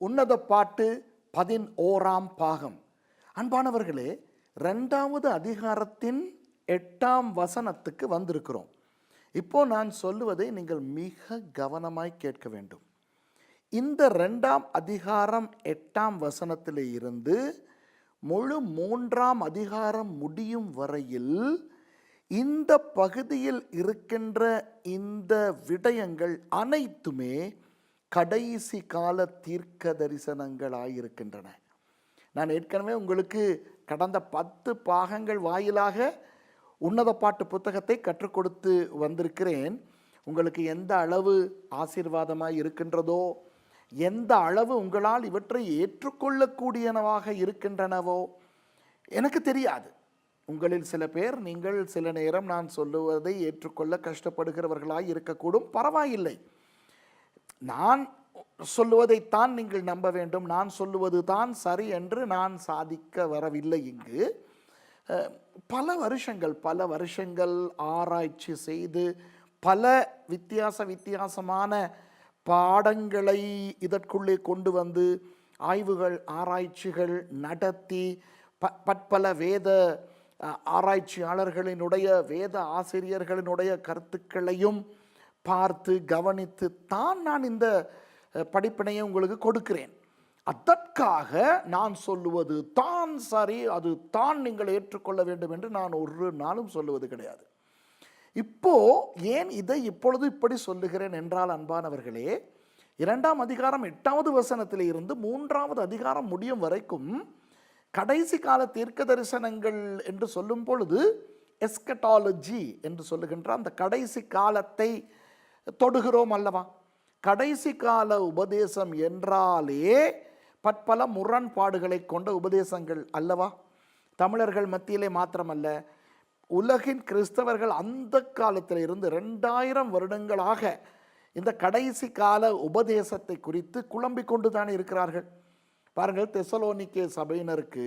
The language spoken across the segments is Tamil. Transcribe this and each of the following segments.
உன்னத பாட்டு 11ஆம் பாகம். அன்பானவர்களே, 2வது அதிகாரத்தின் 8ஆம் வசனத்துக்கு வந்திருக்கிறோம். இப்போ நான் சொல்லுவதை நீங்கள் மிக கவனமாய் கேட்க வேண்டும். இந்த 2ஆம் அதிகாரம் 8ஆம் வசனத்திலே இருந்து முழு 3ஆம் அதிகாரம் முடியும் வரையில் இந்த பகுதியில் இருக்கின்ற இந்த விடயங்கள் அனைத்துமே கடைசி கால தீர்க்க தரிசனங்களாயிருக்கின்றன. நான் ஏற்கனவே உங்களுக்கு கடந்த 10 பாகங்கள் வாயிலாக உன்னத பாட்டு புத்தகத்தை கற்றுக் கொடுத்து வந்திருக்கிறேன். உங்களுக்கு எந்த அளவு ஆசீர்வாதமாய் இருக்கின்றதோ, எந்த அளவு உங்களால் இவற்றை ஏற்றுக்கொள்ளக்கூடியனவாக இருக்கின்றனவோ எனக்கு தெரியாது. உங்களில் சில பேர் நீங்கள் சில நேரம் நான் சொல்லுவதை ஏற்றுக்கொள்ள கஷ்டப்படுகிறவர்களாய் இருக்கக்கூடும். பரவாயில்லை. நான் சொல்லுவதைத்தான் நீங்கள் நம்ப வேண்டும். நான் சொல்லுவது தான் சரி என்று நான் சாதிக்க வரவில்லை. இங்கு பல வருஷங்கள் ஆராய்ச்சி செய்து பல வித்தியாசமான பாடங்களை இதற்குள்ளே கொண்டு வந்து ஆய்வுகள் ஆராய்ச்சிகள் நடத்தி பற்பல வேத ஆராய்ச்சியாளர்களினுடைய வேத ஆசிரியர்களினுடைய கருத்துக்களையும் பார்த்து கவனித்து தான் நான் இந்த படிப்பினையை உங்களுக்கு கொடுக்கிறேன். அதற்காக நான் சொல்லுவது தான் சரி, அது தான் நீங்கள் ஏற்றுக்கொள்ள வேண்டும் என்று நான் ஒரு நாளும் சொல்லுவது கிடையாது. இப்போ ஏன் இதை இப்பொழுது இப்படி சொல்லுகிறேன் என்றால், அன்பானவர்களே, 2ஆம் அதிகாரம் 8வது வசனத்திலே இருந்து 3வது அதிகாரம் முடியும் வரைக்கும் கடைசி கால தீர்க்க தரிசனங்கள் என்று சொல்லும் பொழுது எஸ்கட்டாலஜி என்று சொல்லுகின்ற அந்த கடைசி காலத்தை தொடுகிறோம் அல்லவா? கடைசி கால உபதேசம் என்றாலே பற்பல முரண்பாடுகளை கொண்ட உபதேசங்கள் அல்லவா? தமிழர்கள் மத்தியிலே மாத்திரமல்ல, உலகின் கிறிஸ்தவர்கள் அந்த காலத்தில் இருந்து 2000 வருடங்களாக இந்த கடைசி கால உபதேசத்தை குறித்து குழம்பிக் கொண்டு தானே இருக்கிறார்கள். பாருங்கள், தெசலோனிக்கே சபையினருக்கு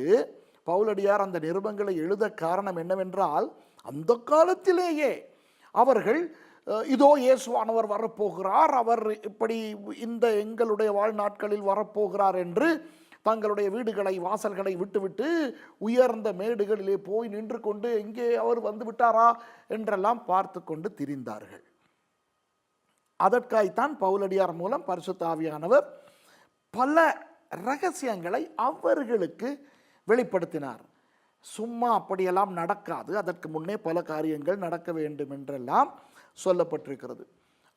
பவுலடியார் அந்த நிருபங்களை எழுத காரணம் என்னவென்றால், அந்த காலத்திலேயே அவர்கள் இதோ இயேசுவானவர் வரப்போகிறார், அவர் இப்படி இந்த எங்களுடைய வாழ்நாட்களில் வரப்போகிறார் என்று தங்களுடைய வீடுகளை வாசல்களை விட்டுவிட்டு உயர்ந்த மேடுகளிலே போய் நின்று கொண்டு எங்கே அவர் வந்து விட்டாரா என்றெல்லாம் பார்த்து கொண்டு திரிந்தார்கள். அதற்காய்த்தான் பவுலடியார் மூலம் பரிசுத்த ஆவியானவர் பல ரகசியங்களை அவர்களுக்கு வெளிப்படுத்தினார். சும்மா அப்படியெல்லாம் நடக்காது, அதற்கு முன்னே பல காரியங்கள் நடக்க வேண்டும் என்றெல்லாம் சொல்லப்பட்டிருக்கிறது.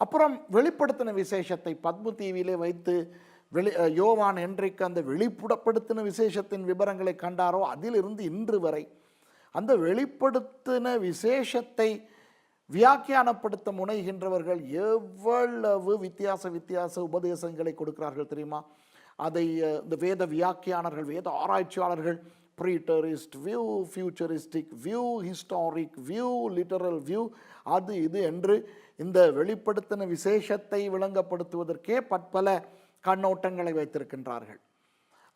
அப்புறம் வெளிப்படுத்தின விசேஷத்தை பத்ம தீவிலே வைத்து யோவான் என்றைக்கு அந்த வெளிப்படுத்தின விசேஷத்தின் விவரங்களை கண்டாரோ அதிலிருந்து இன்று வரை அந்த வெளிப்படுத்தின விசேஷத்தை வியாக்கியானப்படுத்த முனைகின்றவர்கள் எவ்வளவு வித்தியாச உபதேசங்களை கொடுக்கிறார்கள் தெரியுமா? அதை இந்த வேத வியாக்கியானர்கள், வேத ஆராய்ச்சியாளர்கள் preterist view, futuristic view, historic view, literal view, அது இது என்று இந்த வெளிப்படுத்தின விசேஷத்தை விளங்கப்படுத்துவதற்கே பற்பல கண்ணோட்டங்களை வைத்திருக்கின்றார்கள்.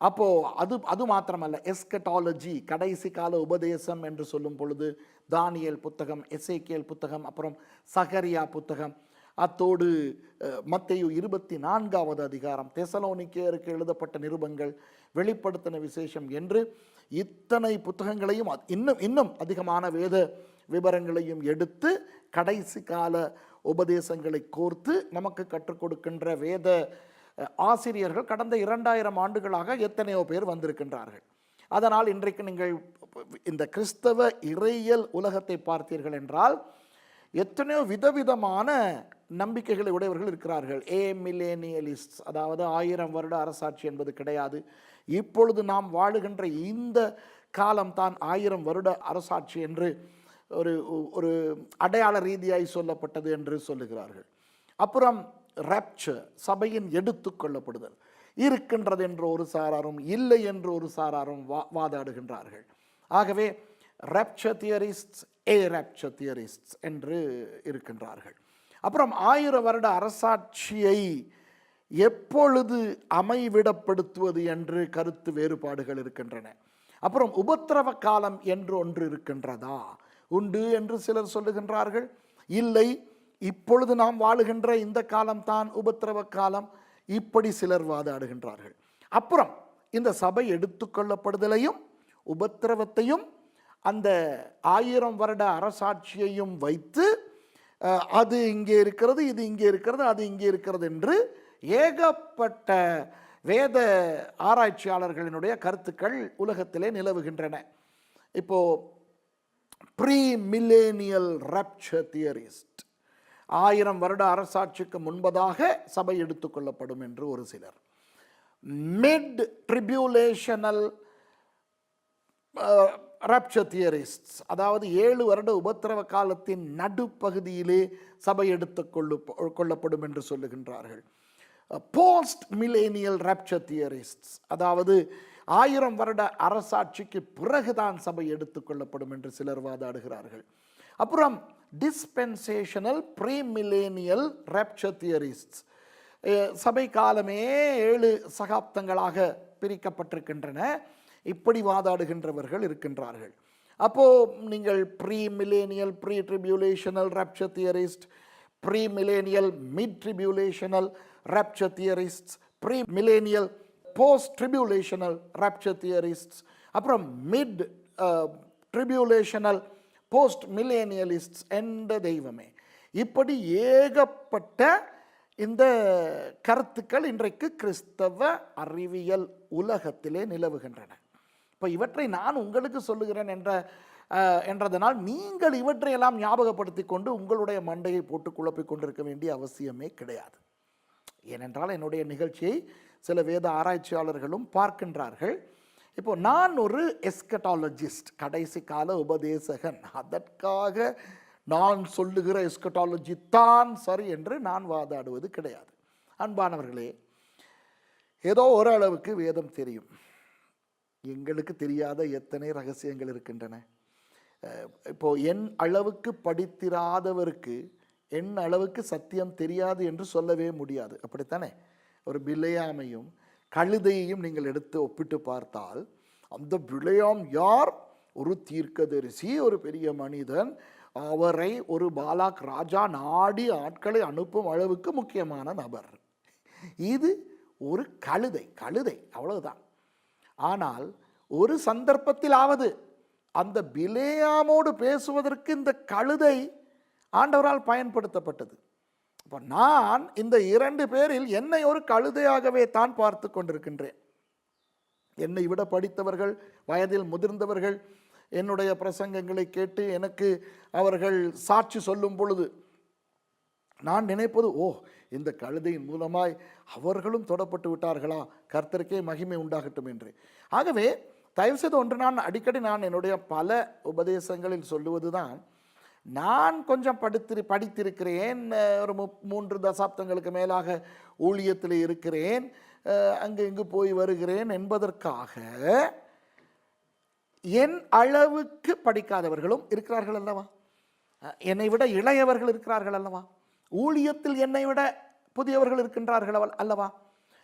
அப்போது அது மாத்திரமல்ல, எஸ்கட்டாலஜி கடைசி கால உபதேசம் என்று சொல்லும் பொழுது தானியேல் புத்தகம், எசேக்கியேல் புத்தகம், அப்புறம் சகரியா புத்தகம், அத்தோடு மத்தேயு 24வது அதிகாரம், தெசலோனிக்கேயருக்கு எழுதப்பட்ட நிருபங்கள், வெளிப்படுத்தின விசேஷம் என்று இத்தனை புத்தகங்களையும் இன்னும் அதிகமான வேத விவரங்களையும் எடுத்து கடைசி கால உபதேசங்களை கோர்த்து நமக்கு கற்றுக் கொடுக்கின்ற வேத ஆசிரியர்கள் கடந்த 2000 ஆண்டுகளாக எத்தனையோ பேர் வந்திருக்கின்றார்கள். அதனால் இன்றைக்கு நீங்கள் இந்த கிறிஸ்தவ இறையியல் உலகத்தை பார்த்தீர்கள் என்றால் எத்தனையோ விதவிதமான நம்பிக்கைகளை உடையவர்கள் இருக்கிறார்கள். மில்லேனியலிஸ்ட், அதாவது 1000 வருட அரசாட்சி என்பது கிடையாது, இப்பொழுது நாம் வாழுகின்ற இந்த காலம்தான் 1000 வருட அரசாட்சி என்று ஒரு அடையாள ரீதியாய் சொல்லப்பட்டது என்று சொல்லுகிறார்கள். அப்புறம் ராப்சர், சபையின் எடுத்துக்கொள்ளப்படுதல் இருக்கின்றது என்று ஒரு சாராரும் இல்லை என்று ஒரு சாராரும் வாதாடுகின்றார்கள். ஆகவே ராப்சர் தியரிஸ்ட்ஸ், ராப்சர் தியரிஸ்ட்ஸ் என்று இருக்கின்றார்கள். அப்புறம் 1000 வருட அரசாட்சியை எப்பொழுது அமைவிடப்படுத்துவது என்று கருத்து வேறுபாடுகள் இருக்கின்றன. அப்புறம் உபத்திரவ காலம் என்று ஒன்று இருக்கின்றதா? உண்டு என்று சிலர் சொல்லுகின்றார்கள். இல்லை, இப்பொழுது நாம் வாழுகின்ற இந்த காலம்தான் உபத்திரவ காலம், இப்படி சிலர் வாதாடுகின்றார்கள். அப்புறம் இந்த சபை எடுத்துக்கொள்ளப்படுதலையும் உபத்திரவத்தையும் அந்த 1000 வருட அரசாட்சியையும் வைத்து அது இங்கே இருக்கிறது, இது இங்கே இருக்கிறது, அது இங்கே இருக்கிறது என்று ஏகப்பட்ட வேத ஆராய்ச்சியாளர்களினுடைய கருத்துக்கள் உலகத்திலே நிலவுகின்றன. இப்போ ப்ரீ மில்லேனியல் ராப்சர் தியரிஸ்ட், 1000 வருட அரசாட்சிக்கு முன்பதாக சபை எடுத்துக்கொள்ளப்படும் என்று ஒரு சிலர், மிட் ட்ரிபியூலேஷனல் ராப்சர் தியரிஸ்ட்ஸ், அதாவது 7 வருட உபத்திரவ காலத்தின் நடுப்பகுதியிலே சபை கொள்ளப்படும் என்று சொல்லுகின்றார்கள். போஸ்ட் மில்லேனியல் ராப்சர் தியரிஸ்ட்ஸ், அதாவது 1000 வருட அரசாட்சிக்கு பிறகுதான் சபை எடுத்துக்கொள்ளப்படும் என்று சிலர் வாதாடுகிறார்கள். அப்புறம் டிஸ்பென்சேஷனல் ப்ரீ மில்லேனியல் ராப்சர் தியரிஸ்ட்ஸ், சபை காலமே 7 சகாப்தங்களாக பிரிக்கப்பட்டிருக்கின்றன, இப்படி வாதாடுகின்றவர்கள் இருக்கின்றார்கள். அப்போ நீங்கள் pre millennial pre tribulational rapture theorist, pre millennial mid tribulational rapture theorists, pre millennial post tribulational rapture theorists, அப்புறம் மிட் ட்ரிபியூலேஷனல் போஸ்ட் மில்லேனியலிஸ்ட்ஸ் என்ற தெய்வமே, இப்படி ஏகப்பட்ட இந்த கருத்துக்கள் இன்றைக்கு கிறிஸ்தவ அறிவியல் உலகத்திலே நிலவுகின்றன. இப்போ இவற்றை நான் உங்களுக்கு சொல்லுகிறேன் என்றதனால் நீங்கள் இவற்றையெல்லாம் ஞாபகப்படுத்தி கொண்டு உங்களுடைய மண்டையை போட்டு குழப்பிக் கொண்டிருக்க வேண்டிய அவசியமே கிடையாது. ஏனென்றால் என்னுடைய நிகழ்ச்சியை சில வேத ஆராய்ச்சியாளர்களும் பார்க்கின்றார்கள். இப்போ நான் ஒரு எஸ்கட்டாலஜிஸ்ட், கடைசி கால உபதேசகன், அதற்காக நான் சொல்லுகிற எஸ்கட்டாலஜி தான் சரி என்று நான் வாதாடுவது கிடையாது. அன்பானவர்களே, ஏதோ ஓரளவுக்கு வேதம் தெரியும், எங்களுக்கு தெரியாத எத்தனை ரகசியங்கள் இருக்கின்றன. இப்போ என் அளவுக்கு படித்திராதவருக்கு என் அளவுக்கு சத்தியம் தெரியாது என்று சொல்லவே முடியாது, அப்படித்தானே? ஒரு பிலேயாமையும் கழுதையையும் நீங்கள் எடுத்து ஒப்பிட்டு பார்த்தால், அந்த பிலேயாம் யார்? ஒரு தீர்க்கதரிசி, ஒரு பெரிய மனிதன், அவரை ஒரு பாலாக் ராஜா நாடி ஆட்களை அனுப்பும் அளவுக்கு முக்கியமான நபர். இது ஒரு கழுதை, அவ்வளவுதான். ஆனால் ஒரு சந்தர்ப்பத்திலாவது அந்த பிலேயாமோடு பேசுவதற்கு இந்த கழுதை ஆண்டவரால் பயன்படுத்தப்பட்டது. அப்போ நான் இந்த 2 பேரில் என்னை ஒரு கழுதையாகவே தான் பார்த்து கொண்டிருக்கின்றேன். என்னை விட படித்தவர்கள், வயதில் முதிர்ந்தவர்கள் என்னுடைய பிரசங்கங்களை கேட்டு எனக்கு அவர்கள் சாட்சி சொல்லும் பொழுது நான் நினைப்பது, ஓ, இந்த கழுதையின் மூலமாய் அவர்களும் தொடப்பட்டு விட்டார்களா, கர்த்தருக்கே மகிமை உண்டாகட்டும் என்று. ஆகவே தயவுசெய்து ஒன்று நான் அடிக்கடி என்னுடைய பல உபதேசங்களில் சொல்லுவது தான், நான் கொஞ்சம் படித்திருக்கிறேன், ஒரு 3 தசாப்தங்களுக்கு மேலாக ஊழியத்தில் இருக்கிறேன், அங்கு இங்கு போய் வருகிறேன் என்பதற்காக என் அளவுக்கு படிக்காதவர்களும் இருக்கிறார்கள் அல்லவா, என்னை விட இளையவர்கள் இருக்கிறார்கள் அல்லவா, ஊழியத்தில் என்னை விட புதியவர்கள் இருக்கின்றார்கள் அல்லவா,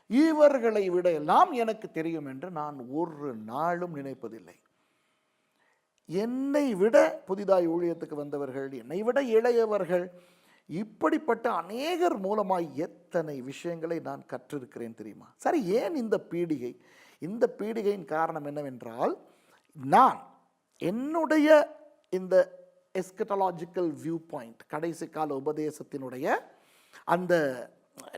இவர்களை விட எல்லாம் எனக்கு தெரியும் என்று நான் ஒரு நாளும் நினைப்பதில்லை. என்னை விட புதிதாய் ஊழியத்துக்கு வந்தவர்கள், என்னை விட இளையவர்கள், இப்படிப்பட்ட அநேகர் மூலமாய் எத்தனை விஷயங்களை நான் கற்றிருக்கிறேன் தெரியுமா? சரி, ஏன் இந்த பீடிகை? இந்த பீடிகையின் காரணம் என்னவென்றால், நான் என்னுடைய இந்த எஸ்கட்டாலஜிக்கல் வியூ பாயிண்ட், கடைசி கால உபதேசத்தினுடைய அந்த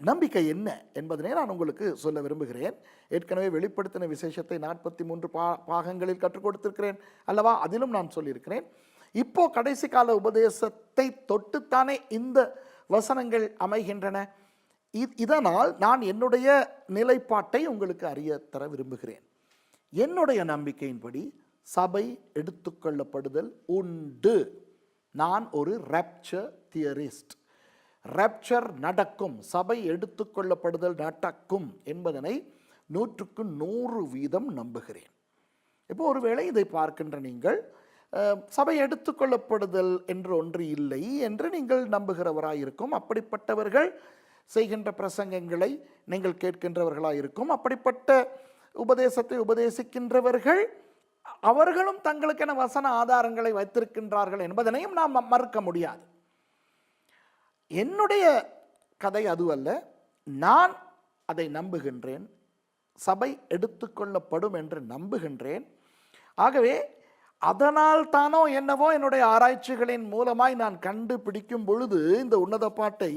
நம்பிக்கை என்ன என்பதனை நான் உங்களுக்கு சொல்ல விரும்புகிறேன். ஏற்கனவே வெளிப்படுத்தின விசேஷத்தை 43 பாகங்களில் கற்றுக் கொடுத்திருக்கிறேன் அல்லவா, அதிலும் நான் சொல்லியிருக்கிறேன். இப்போ கடைசி கால உபதேசத்தை தொட்டுத்தானே இந்த வசனங்கள் அமைகின்றன. இதனால் நான் என்னுடைய நிலைப்பாட்டை உங்களுக்கு அறிய தர விரும்புகிறேன். என்னுடைய நம்பிக்கையின்படி சபை எடுத்துக்கொள்ளப்படுதல் உண்டு. நான் ஒரு ராப்சர் தியரிஸ்ட். ராப்சர் நடக்கும், சபை எடுத்துக்கொள்ளப்படுதல் நடக்கும் என்பதனை 100க்கு 100% நம்புகிறேன். இப்போ ஒருவேளை இதை பார்க்கின்ற நீங்கள் சபை எடுத்துக்கொள்ளப்படுதல் என்று ஒன்று இல்லை என்று நீங்கள் நம்புகிறவராயிருக்கும். அப்படிப்பட்டவர்கள் செய்கின்ற பிரசங்கங்களை நீங்கள் கேட்கின்றவர்களாயிருக்கும். அப்படிப்பட்ட உபதேசத்தை உபதேசிக்கின்றவர்கள் அவர்களும் தங்களுக்கென வசன ஆதாரங்களை வைத்திருக்கின்றார்கள் என்பதனையும் நாம் மறுக்க முடியாது. என்னுடைய கதை அதுவல்ல, நான் அதை நம்புகின்றேன். சபை எடுத்துக்கொள்ளப்படும் என்று நம்புகின்றேன். ஆகவே அதனால் தானோ என்னவோ என்னுடைய ஆராய்ச்சிகளின் மூலமாய் நான் கண்டுபிடிக்கும் பொழுது இந்த உன்னத பாட்டை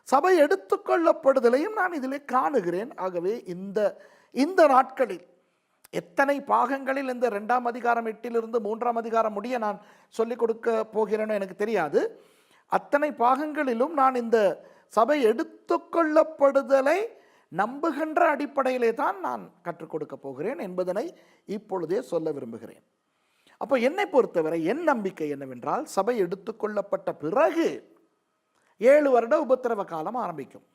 சபை எடுத்துக்கொள்ளப்படுதலையும் நான் இதிலே காணுகிறேன். ஆகவே இந்த நாட்களில் எத்தனை பாகங்களில் இந்த 2ஆம் அதிகாரம் 8 3ஆம் அதிகாரம் முடிய நான் சொல்லிக் கொடுக்க போகிறேனோ எனக்கு தெரியாது. அத்தனை பாகங்களிலும் நான் இந்த சபை எடுத்துக்கொள்ளப்படுதலை நம்புகின்ற அடிப்படையிலே தான் நான் கற்றுக் கொடுக்க போகிறேன் என்பதனை இப்பொழுதே சொல்ல விரும்புகிறேன். அப்போ என்னை பொறுத்தவரை என் நம்பிக்கை என்னவென்றால், சபை எடுத்துக்கொள்ளப்பட்ட பிறகு 7 வருட உபத்திரவ காலம் ஆரம்பிக்கும்.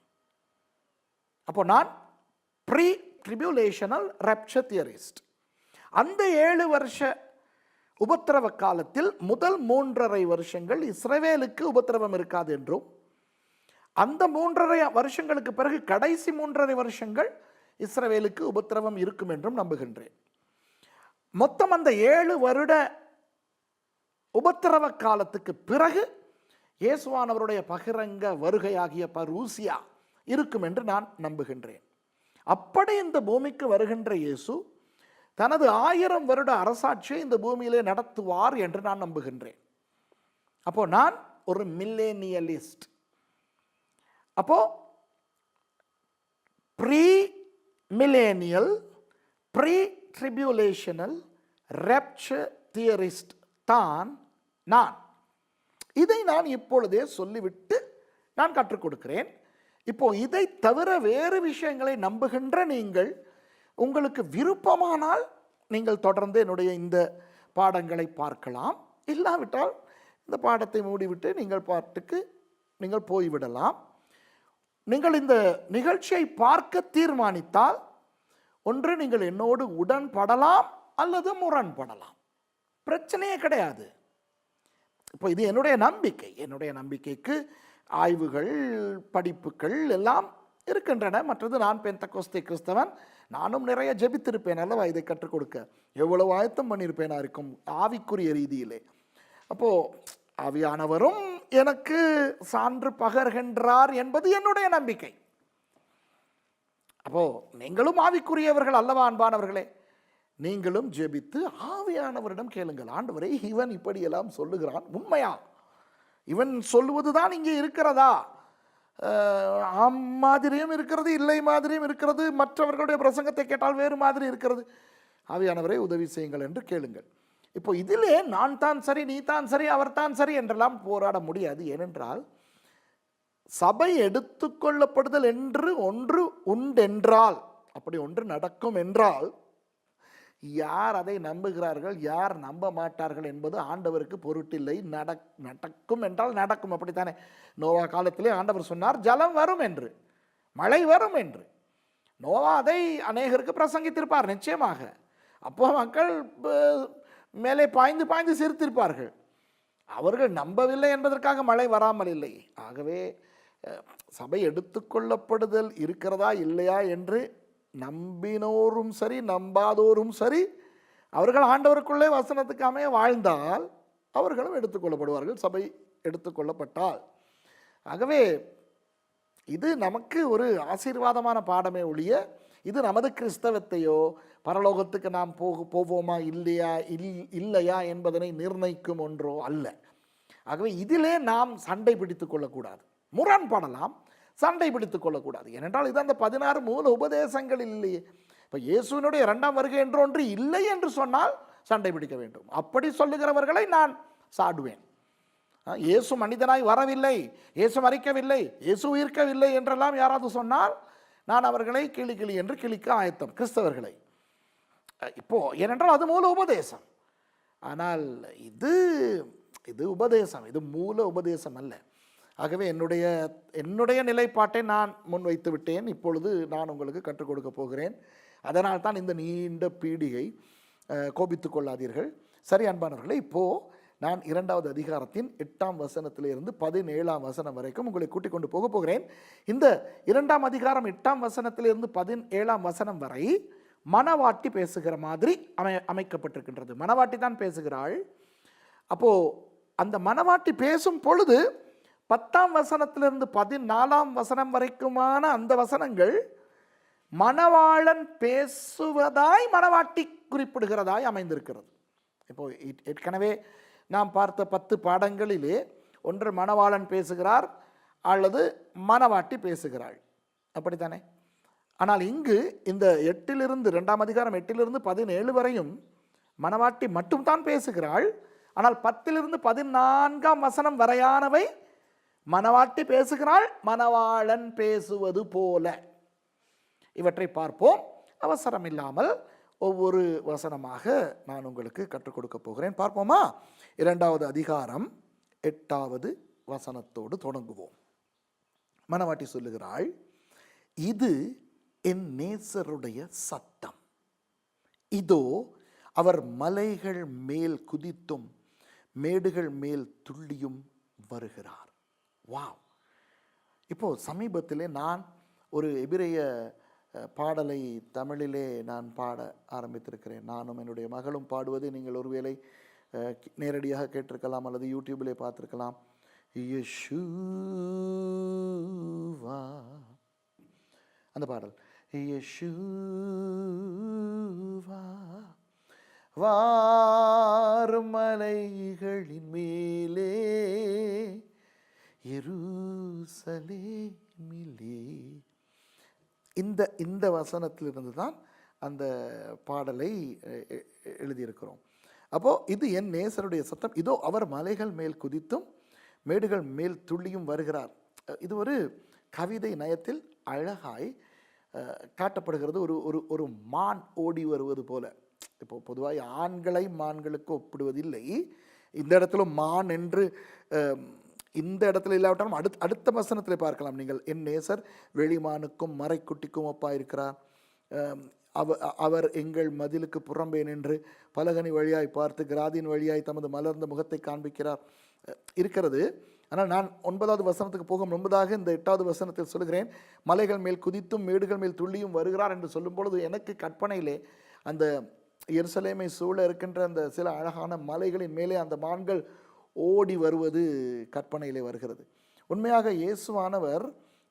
அப்போ நான் ப்ரீ ட்ரிபியூலேஷனல் ராப்சர் தியரிஸ்ட். அந்த 7 வருஷ உபத்திரவ காலத்தில் முதல் 3.5 வருஷங்கள் இஸ்ரவேலுக்கு உபத்திரவம் இருக்காது என்றும், அந்த 3.5 வருஷங்களுக்கு பிறகு கடைசி 3.5 வருஷங்கள் இஸ்ரவேலுக்கு உபத்திரவம் இருக்கும் என்றும் நம்புகின்றேன். மொத்தம் அந்த 7 வருட உபத்திரவ காலத்துக்கு பிறகு இயேசுவானவருடைய பகிரங்க வருகையாகிய பரூசியா இருக்கும் என்று நான் நம்புகின்றேன். அப்படி இந்த பூமிக்கு வருகின்ற இயேசு தனது 1000 வருட அரசாட்சியை இந்த பூமியிலே நடத்துவார் என்று நான் நம்புகின்றேன். அப்போ நான் ஒரு மில்லேனியலிஸ்ட். அப்போ pre millennial, pre tribulational rapture theorist தான் நான். இதை நான் இப்பொழுதே சொல்லிவிட்டு நான் கற்றுக் கொடுக்கிறேன். இப்போ இதை தவிர வேறு விஷயங்களை நம்புகின்ற நீங்கள், உங்களுக்கு விருப்பமானால் நீங்கள் தொடர்ந்து என்னுடைய இந்த பாடங்களை பார்க்கலாம். இல்லாவிட்டால் இந்த பாடத்தை மூடிவிட்டு நீங்கள் பாட்டுக்கு நீங்கள் போய்விடலாம். நீங்கள் இந்த நிகழ்ச்சியை பார்க்க தீர்மானித்தால், ஒன்று நீங்கள் என்னோடு உடன்படலாம் அல்லது முரண்படலாம், பிரச்சனையே கிடையாது. இப்போ இது என்னுடைய நம்பிக்கை. என்னுடைய நம்பிக்கைக்கு ஆய்வுகள், படிப்புகள் எல்லாம் இருக்கின்றன. மற்றது நான் பெந்தெகோஸ்தே கிறிஸ்தவன், நானும் நிறைய ஜெபித்திருப்பேன் அல்லவா இதை கற்றுக் கொடுக்க. எவ்வளவு ஆயத்தம் பண்ணியிருப்பேனா இருக்கும் ஆவிக்குரிய ரீதியிலே. அப்போது ஆவியானவரும் எனக்கு சான்று பகர்கின்றார் என்பது என்னுடைய நம்பிக்கை. அப்போ நீங்களும் ஆவிக்குரியவர்கள் அல்லவா அன்பானவர்களே, நீங்களும் ஜெபித்து ஆவியானவரிடம் கேளுங்கள், ஆண்டவரே இவன் இப்படியெல்லாம் சொல்லுகிறான், உண்மையா இவன் சொல்லுவதுதான் இங்கே இருக்கிறதா? ஆம் மாதிரியும் இருக்கிறது, இல்லை மாதிரியும் இருக்கிறது, மற்றவர்களுடைய பிரசங்கத்தை கேட்டால் வேறு மாதிரி இருக்கிறது. ஆவியானவரை உதவி செய்யுங்கள் என்று கேளுங்கள். இப்போ இதிலே நான் தான் சரி, நீ தான் சரி, அவர் தான் சரி என்றெல்லாம் போராட முடியாது. ஏனென்றால் சபை எடுத்துக்கொள்ளப்படுதல் என்று ஒன்று உண்டென்றால், அப்படி ஒன்று நடக்கும் என்றால், யார் அதை நம்புகிறார்கள், யார் நம்ப மாட்டார்கள் என்பது ஆண்டவருக்கு பொருட்டில்லை. நடக்கும் என்றால் நடக்கும், அப்படித்தானே? நோவா காலத்திலே ஆண்டவர் சொன்னார் ஜலம் வரும் என்று, மழை வரும் என்று. நோவா அதை அநேகருக்கு பிரசங்கித்திருப்பார் நிச்சயமாக. அப்போ மக்கள் மேலே பாய்ந்து பாய்ந்து சிரித்திருப்பார்கள். அவர்கள் நம்பவில்லை என்பதற்காக மழை வராமல் இல்லை. ஆகவே சபை எடுத்துக்கொள்ளப்படுதல் இருக்கிறதா இல்லையா என்று நம்பினோரும் சரி, நம்பாதோரும் சரி, அவர்கள் ஆண்டவருக்குள்ளே வசனத்துக்கு அமைய வாழ்ந்தால் அவர்களும் எடுத்துக்கொள்ளப்படுவார்கள், சபை எடுத்துக்கொள்ளப்பட்டால். ஆகவே இது நமக்கு ஒரு ஆசீர்வாதமான பாடமே ஒழிய, இது நமது கிறிஸ்தவத்தையோ பரலோகத்துக்கு நாம் போவோமா இல்லையா என்பதனை நிர்ணயிக்கும் ஒன்றோ அல்ல. ஆகவே இதிலே நாம் சண்டை பிடித்து கொள்ளக்கூடாது, முரண்படலாம், சண்டை பிடித்து கொள்ளக்கூடாது. ஏனென்றால் இது அந்த 16 மூல உபதேசங்கள் இல்லையே. இப்போ இயேசுவினுடைய 2ஆம் வருகை என்று ஒன்று இல்லை என்று சொன்னால் சண்டை பிடிக்க வேண்டும். அப்படி சொல்லுகிறவர்களை நான் சாடுவேன். இயேசு மனிதனாய் வரவில்லை, இயேசு மரிக்கவில்லை, இயேசு உயிர்க்கவில்லை என்றெல்லாம் யாராவது சொன்னால் நான் அவர்களை கிளி என்று கிளிக்க ஆயத்தம், கிறிஸ்தவர்களை. இப்போ ஏனென்றால் அது மூல உபதேசம். ஆனால் இது உபதேசம், இது மூல உபதேசம் அல்ல. ஆகவே என்னுடைய நிலைப்பாட்டை நான் முன்வைத்து விட்டேன். இப்பொழுது நான் உங்களுக்கு கற்றுக் கொடுக்க போகிறேன். அதனால் தான் இந்த நீண்ட பீடிகை. கோபித்து கொள்ளாதீர்கள். சரி அன்பானவர்களே, இப்போது நான் 2வது அதிகாரத்தின் 8ஆம் வசனத்திலிருந்து 17ஆம் வசனம் வரைக்கும் உங்களை கூட்டிக் கொண்டு போகிறேன். இந்த 2ஆம் அதிகாரம் 8ஆம் வசனத்திலிருந்து 17ஆம் வசனம் வரை மணவாட்டி பேசுகிற மாதிரி அமைக்கப்பட்டிருக்கின்றது. மணவாட்டி தான் பேசுகிறாள். அப்போது அந்த மணவாட்டி பேசும் பொழுது 10ஆம் வசனத்திலிருந்து 14ஆம் வசனம் வரைக்குமான அந்த வசனங்கள் மணவாளன் பேசுவதாய் மணவாட்டி குறிப்பிடுகிறதாய் அமைந்திருக்கிறது. இப்போ ஏற்கனவே நாம் பார்த்த 10 பாடங்களிலே ஒன்று மணவாளன் பேசுகிறார் அல்லது மணவாட்டி பேசுகிறாள், அப்படித்தானே? ஆனால் இங்கு இந்த 8 2ஆம் அதிகாரம் 8 17 வரையும் மணவாட்டி மட்டும்தான் பேசுகிறாள். ஆனால் 10 14ஆம் வசனம் வரையானவை மணவாட்டி பேசுகிறாள், மணவாளன் பேசுவது போல. இவற்றை பார்ப்போம். அவசரம் இல்லாமல் ஒவ்வொரு வசனமாக நான் உங்களுக்கு கற்றுக் கொடுக்க போகிறேன். பார்ப்போமா? 2வது அதிகாரம் 8வது வசனத்தோடு தொடங்குவோம். மணவாட்டி சொல்லுகிறாள், இது என் நேசருடைய சத்தம், இதோ அவர் மலைகள் மேல் குதித்தும் மேடுகள் மேல் துள்ளியும் வருகிறார். வாவ்! இப்போ சமீபத்திலே நான் ஒரு எபிரேய பாடலை தமிழிலே நான் பாட ஆரம்பித்திருக்கிறேன். நானும் என்னுடைய மகளும் பாடுவதை நீங்கள் ஒருவேளை நேரடியாக கேட்டிருக்கலாம் அல்லது யூடியூபிலே பார்த்துருக்கலாம். யெஷூவா, அந்த பாடல். யெஷூவா வார்மலைகளின் மேலே எருசலேமிலே, இந்த வசனத்திலிருந்து தான் அந்த பாடலை எழுதியிருக்கிறோம். அப்போது இது என் நேசருடைய சத்தம், இதோ அவர் மலைகள் மேல் குதித்தும் மேடுகள் மேல் துள்ளியும் வருகிறார். இது ஒரு கவிதை நயத்தில் அழகாய் காட்டப்படுகிறது. ஒரு மான் ஓடி வருவது போல. இப்போ பொதுவாக ஆண்களை மான்களுக்கு ஒப்பிடுவதில்லை. இந்த இடத்துல மான் என்று இந்த இடத்துல இல்லாவிட்டாலும் அடுத்த வசனத்தில் பார்க்கலாம் நீங்கள். என் நேசர் வெளிமானுக்கும் மறைக்குட்டிக்கும் ஒப்பாயிருக்கிறார். அவர் எங்கள் மதிலுக்கு புறம்பே நின்று பலகனி வழியாய் பார்த்து கிராதின் வழியாய் தமது மலர்ந்த முகத்தை காண்பிக்கிறார் இருக்கிறது. ஆனால் நான் 9வது வசனத்துக்கு போக முன்பதாக இந்த 8வது வசனத்தில் சொல்கிறேன், மலைகள் மேல் குதித்தும் மேடுகள் மேல் துள்ளியும் வருகிறார் என்று சொல்லும் பொழுது எனக்கு கற்பனையிலே அந்த எருசலேமை சூழ இருக்கின்ற அந்த சில அழகான மலைகளின் மேலே அந்த மான்கள் ஓடி வருவது கற்பனையிலே வருகிறது. உண்மையாக இயேசுவானவர்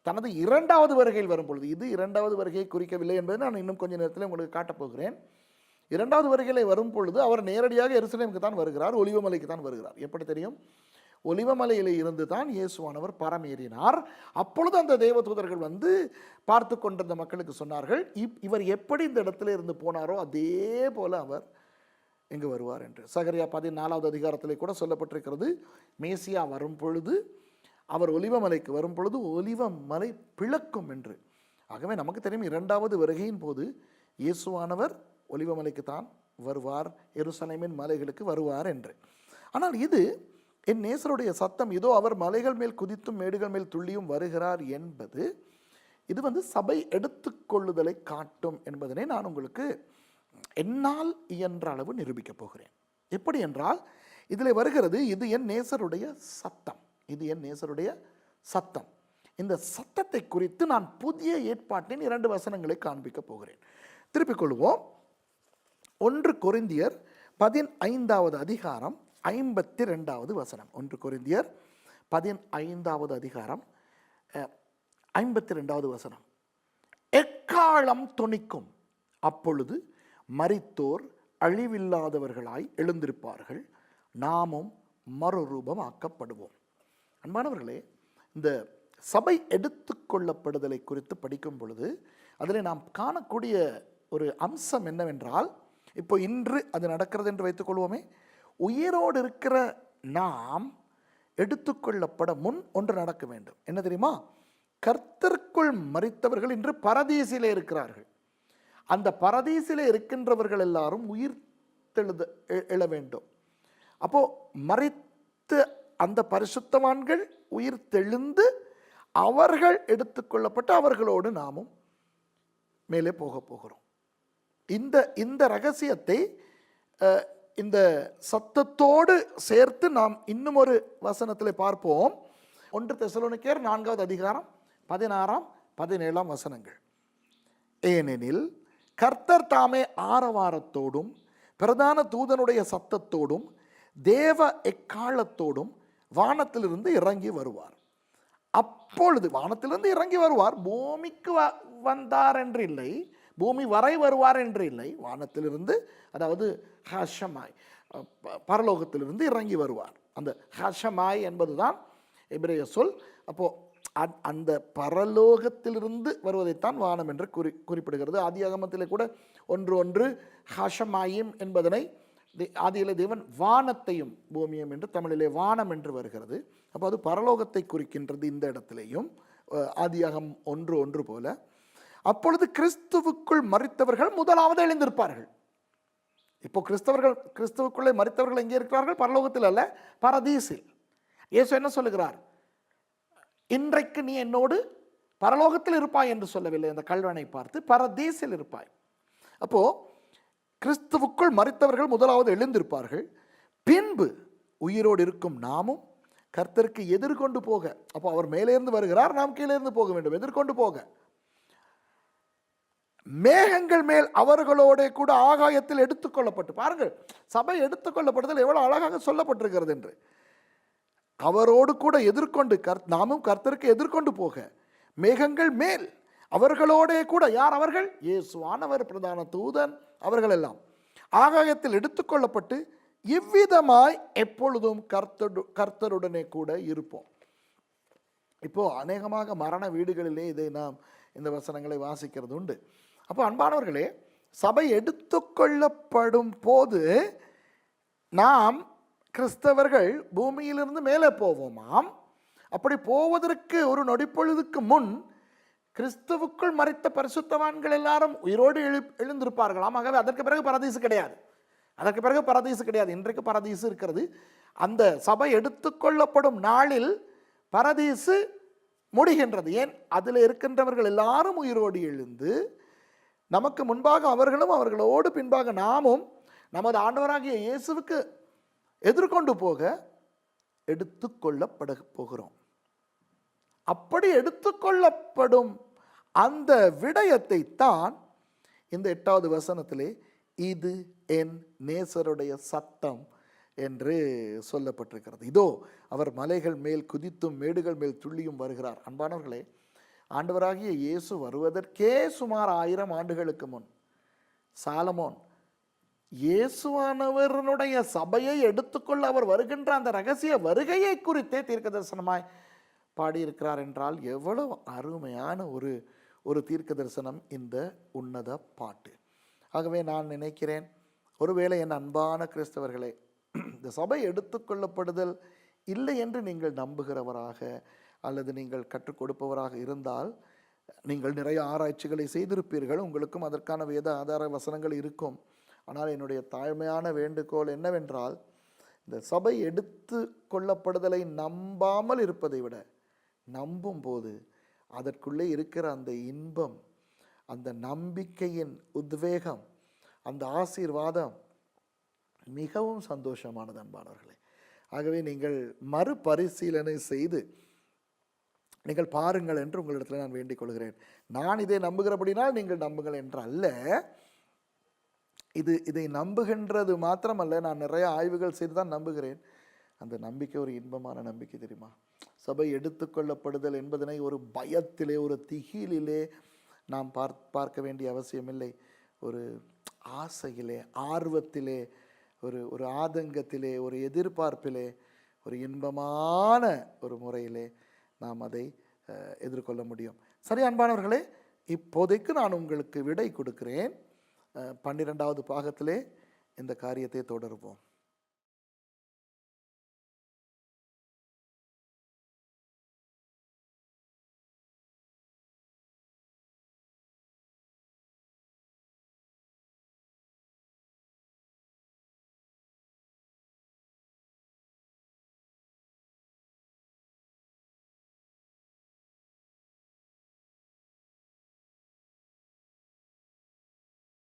தனது 2வது வருகையில் வரும் பொழுது, இது 2வது வருகையை குறிக்கவில்லை என்பதை நான் இன்னும் கொஞ்ச நேரத்தில் உங்களுக்கு காட்டப்போகிறேன். 2வது வருகையிலே வரும் பொழுது அவர் நேரடியாக எருசலேமுக்கு தான் வருகிறார், ஒலிவமலைக்கு தான் வருகிறார். எப்படி தெரியும்? ஒலிவமலையிலே இருந்து தான் இயேசுவானவர் பரமேறினார். அப்பொழுது அந்த தேவதூதர்கள் வந்து பார்த்து கொண்டிருந்த மக்களுக்கு சொன்னார்கள், இவர் எப்படி இந்த இடத்துல இருந்து போனாரோ அதே போல அவர் எங்கு வருவார் என்று. சகரியா 14வது அதிகாரத்திலே கூட சொல்லப்பட்டிருக்கிறது, மேசியா வரும் பொழுது, அவர் ஒலிவமலைக்கு வரும் பொழுது ஒலிவமலை பிளக்கும் என்று. ஆகவே நமக்கு தெரியும் 2வது வருகையின் போது இயேசுவானவர் ஒலிவமலைக்கு தான் வருவார், எருசலேமின் மலைகளுக்கு வருவார் என்று. ஆனால் இது என் நேசருடைய சத்தம், இதோ அவர் மலைகள் மேல் குதித்தும் மேடுகள் மேல் துள்ளியும் வருகிறார் என்பது இது வந்து சபை எடுத்துக்கொள்ளுதலை காட்டும் என்பதனை நான் உங்களுக்கு என்னால் இயன்ற அளவு நிரூபிக்கப் போகிறேன். எப்படி என்றால், இதில் வருகிறது, இது என் நேசருடைய சத்தம், இது என் நேசருடைய சத்தம். இந்த சத்தத்தை குறித்து நான் புதிய ஏற்பாட்டின் 2 வசனங்களை காண்பிக்க போகிறேன். திருப்பிக் கொள்வோம். 1 கொரிந்தியர் 15வது அதிகாரம் 52வது வசனம். 1 கொரிந்தியர் 15வது அதிகாரம் 52வது வசனம். எக்காளம் தொனிக்கும், அப்பொழுது மரித்தோர் அழிவில்லாதவர்களாய் எழுந்திருப்பார்கள், நாமும் மறுரூபமாக்கப்படுவோம். அன்பானவர்களே, இந்த சபை எடுத்துக்கொள்ளப்படுதலை குறித்து படிக்கும் பொழுது அதில் நாம் காணக்கூடிய ஒரு அம்சம் என்னவென்றால், இப்போ இன்று அது நடக்கிறது என்று வைத்துக்கொள்வோமே, உயிரோடு இருக்கிற நாம் எடுத்துக்கொள்ளப்பட முன் ஒன்று நடக்க வேண்டும். என்ன தெரியுமா? கர்த்தருக்குள் மரித்தவர்கள் இன்று பரதீசிலே இருக்கிறார்கள். அந்த பரதீசிலே இருக்கின்றவர்கள் எல்லாரும் உயிர் எழ வேண்டும். அப்போ மரித்த அந்த பரிசுத்தவான்கள் உயிர் தெழுந்து அவர்கள் எடுத்துக்கொள்ளப்பட்டு அவர்களோடு நாமும் மேலே போக போகிறோம். இந்த ரகசியத்தை இந்த சத்தத்தோடு சேர்த்து நாம் இன்னும் ஒரு வசனத்தில் பார்ப்போம். 1 தெசலோனிக்கேயர் 4வது அதிகாரம் 16ஆம் 17ஆம் வசனங்கள். ஏனெனில் கர்த்தர் தாமே ஆரவாரத்தோடும் பிரதான தூதனுடைய சத்தத்தோடும் தேவ எக்காலத்தோடும் வானத்திலிருந்து இறங்கி வருவார். அப்பொழுது வானத்திலிருந்து இறங்கி வருவார். பூமிக்கு வந்தார் என்று இல்லை, பூமி வரை வருவார் என்று இல்லை. வானத்திலிருந்து, அதாவது ஹஷமாய், பரலோகத்திலிருந்து இறங்கி வருவார். அந்த ஹஷமாய் என்பதுதான் எபிரேய சொல். அப்போ அந்த பரலோகத்திலிருந்து வருவதைத்தான் வானம் என்று குறிப்பிடுகிறது. ஆதியாகமத்திலே கூட 1:1 ஹஷமாயிம் என்பதனை ஆதியிலே தேவன் வானத்தையும் பூமியும் என்று தமிழிலே வானம் என்று வருகிறது. அப்போ அது பரலோகத்தை குறிக்கின்றது இந்த இடத்திலேயும், ஆதியாகம் 1:1 போல. அப்பொழுது கிறிஸ்துவுக்குள் மரித்தவர்கள் முதலாவது எழுந்திருப்பார்கள். இப்போ கிறிஸ்துவுக்குள்ளே மரித்தவர்கள் எங்கே இருக்கிறார்கள்? பரலோகத்தில் அல்ல, பரதீசில். இயேசு என்ன சொல்லுகிறார்? இன்றைக்கு நீ என்னோடு பரலோகத்தில் இருப்பாய் என்று சொல்லவில்லை. அந்த கல்வனை பார்த்து பரதீசில் இருப்பாய். அப்போ கிறிஸ்துவுக்குள் மரித்தவர்கள் முதலாவது எழுந்திருப்பார்கள். பின்பு உயிரோடு இருக்கும் நாமும் கர்த்தருக்கு எதிர்கொண்டு போக, அப்போ அவர் மேலே இருந்து வருகிறார், நாம் கீழே இருந்து போக வேண்டும், எதிர்கொண்டு போக மேகங்கள் மேல் அவர்களோட கூட ஆகாயத்தில் எடுத்துக்கொள்ளப்பட்டு, பாருங்கள் சபை எடுத்துக்கொள்ளப்படுதல் எவ்வளவு அழகாக சொல்லப்பட்டிருக்கிறது என்று. அவரோடு கூட எதிர்கொண்டு நாமும் கர்த்தருக்கு எதிர்கொண்டு போக மேகங்கள் மேல் அவர்களோட கூட, யார் அவர்கள்? இயேசுவானவர், பிரதான தூதன், அவர்கள் எல்லாம் ஆகாயத்தில் எடுத்துக்கொள்ளப்பட்டு இவ்விதமாய் எப்பொழுதும் கர்த்தருடனே கூட இருப்போம். இப்போ அநேகமாக மரண வீடுகளிலே இதை நாம் இந்த வசனங்களை வாசிக்கிறது உண்டு. அப்போ அன்பானவர்களே, சபை எடுத்துக்கொள்ளப்படும் போது நாம் கிறிஸ்தவர்கள் பூமியிலிருந்து மேலே போவோமாம். அப்படி போவதற்கு ஒரு நொடிப்பொழுதுக்கு முன் கிறிஸ்துவுக்குள் மரித்த பரிசுத்தவான்கள் எல்லாரும் உயிரோடு எழுந்திருப்பார்களாம். ஆகவே அதற்கு பிறகு பரதீசு கிடையாது. இன்றைக்கு பரதீசு இருக்கிறது. அந்த சபை எடுத்துக்கொள்ளப்படும் நாளில் பரதீசு முடிகின்றது. ஏன்? அதில் இருக்கின்றவர்கள் எல்லாரும் உயிரோடு எழுந்து நமக்கு முன்பாக அவர்களும் அவர்களோடு பின்பாக நாமும் நமது ஆண்டவராகிய இயேசுவுக்கு எதிர்கொண்டு போக எடுத்துக்கொள்ளப்பட போகிறோம். அப்படி எடுத்துக்கொள்ளப்படும் அந்த விடயத்தை தான் இந்த 8வது வசனத்திலே இது என் நேசருடைய சத்தம் என்று சொல்லப்பட்டிருக்கிறது. இதோ அவர் மலைகள் மேல் குதித்தும் மேடுகள் மேல் துள்ளியும் வருகிறார். அன்பானவர்களே, ஆண்டவராகிய இயேசு வருவதற்கே சுமார் 1000 ஆண்டுகளுக்கு முன் சாலமோன் இயேசுவானவருடைய சபையை எடுத்துக்கொள்ள அவர் வருகின்ற அந்த ரகசிய வருகையை குறித்தே தீர்க்க தரிசனமாய் பாடியிருக்கிறார் என்றால் எவ்வளவு அருமையான ஒரு தீர்க்க தரிசனம் இந்த உன்னத பாட்டு. ஆகவே நான் நினைக்கிறேன், ஒருவேளை என் அன்பான கிறிஸ்தவர்களே, இந்த சபை எடுத்துக்கொள்ளப்படுதல் இல்லை என்று நீங்கள் நம்புகிறவராக அல்லது நீங்கள் கற்றுக் கொடுப்பவராக இருந்தால், நீங்கள் நிறைய ஆராய்ச்சிகளை செய்திருப்பீர்கள், உங்களுக்கும் அதற்கான வேத ஆதார வசனங்கள் இருக்கும். ஆனால் என்னுடைய தாழ்மையான வேண்டுகோள் என்னவென்றால், இந்த சபை எடுத்து கொள்ளப்படுதலை நம்பாமல் இருப்பதை விட நம்பும் போது அதற்குள்ளே இருக்கிற அந்த இன்பம், அந்த நம்பிக்கையின் உத்வேகம், அந்த ஆசீர்வாதம் மிகவும் சந்தோஷமானது அன்பானவர்களே. ஆகவே நீங்கள் மறுபரிசீலனை செய்து நீங்கள் பாருங்கள் என்று உங்களிடத்தில் நான் வேண்டிக் கொள்கிறேன். நான் இதை நம்புகிறபடினால் நீங்கள் நம்புங்கள் என்று அல்ல, இதை நம்புகின்றது மாத்திரமல்ல, நான் நிறைய ஆய்வுகள் செய்து தான் நம்புகிறேன். அந்த நம்பிக்கை ஒரு இன்பமான நம்பிக்கை தெரியுமா? சபை எடுத்துக்கொள்ளப்படுதல் என்பதனை ஒரு பயத்திலே, ஒரு திகிலிலே நாம் பார்க்க வேண்டிய அவசியமில்லை. ஒரு ஆசையிலே, ஆர்வத்திலே, ஒரு ஆதங்கத்திலே, ஒரு எதிர்பார்ப்பிலே, ஒரு இன்பமான ஒரு முறையிலே நாம் அதை எதிர்கொள்ள முடியும். சரி அன்பானவர்களே, இப்போதைக்கு நான் உங்களுக்கு விடை கொடுக்கிறேன். 12வது பாகத்திலே இந்த காரியத்தை தொடருவோம்.